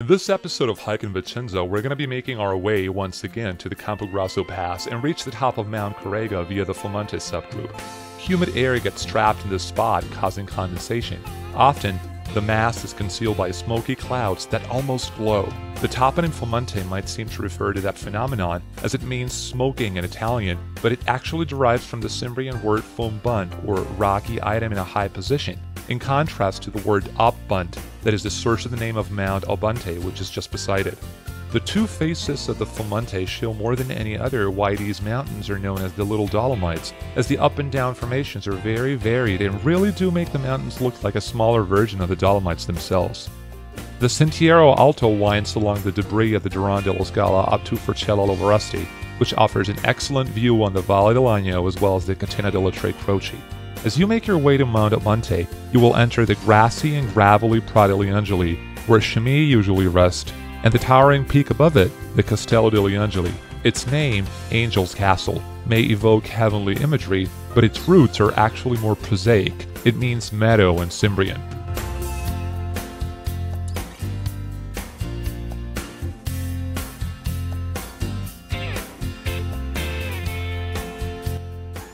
In this episode of Hike in Vicenza, we're going to be making our way once again to the Campogrosso Pass and reach the top of Mount Carega via the Fumante subgroup. Humid air gets trapped in this spot, causing condensation. Often, the mass is concealed by smoky clouds that almost glow. The toponym Fumante might seem to refer to that phenomenon, as it means smoking in Italian, but it actually derives from the Cimbrian word fumbunt, or rocky item in a high position, in contrast to the word Obante, that is the source of the name of Mount Obante, which is just beside it. The two faces of the Fumante show more than any other why these mountains are known as the Little Dolomites, as the up and down formations are very varied and really do make the mountains look like a smaller version of the Dolomites themselves. The Sentiero Alto winds along the debris of the Durand della Scala up to Forcella Lovaraste, which offers an excellent view on the Valle dell'Agno as well as the Catena delle Tre Croci. As you make your way to Mount Obante, you will enter the grassy and gravelly Prato degli Angeli, where Cima usually rest, and the towering peak above it, the Castello degli Angeli. Its name, Angel's Castle, may evoke heavenly imagery, but its roots are actually more prosaic. It means meadow in Cimbrian.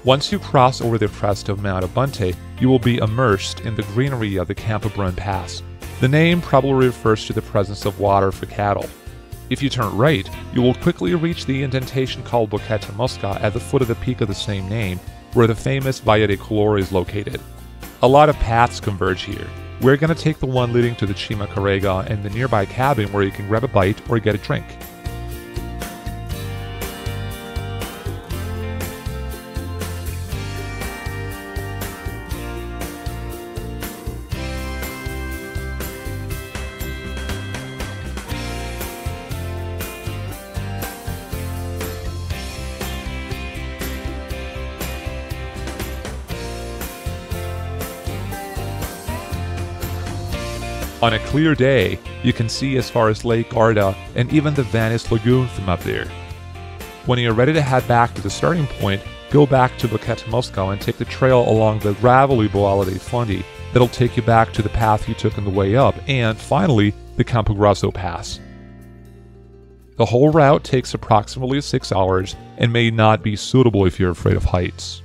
Once you cross over the crest of Mount Obante, you will be immersed in the greenery of the Campogrosso Pass. The name probably refers to the presence of water for cattle. If you turn right, you will quickly reach the indentation called Bocchetta Mosca at the foot of the peak of the same name, where the famous Valle dei Fondi is located. A lot of paths converge here. We're going to take the one leading to the Cima Carega and the nearby cabin where you can grab a bite or get a drink. On a clear day, you can see as far as Lake Garda and even the Venice Lagoon from up there. When you're ready to head back to the starting point, go back to Bocchetta Mosca and take the trail along the gravelly Boale dei Fondi that'll take you back to the path you took on the way up and, finally, the Campogrosso Pass. The whole route takes approximately 6 hours and may not be suitable if you're afraid of heights.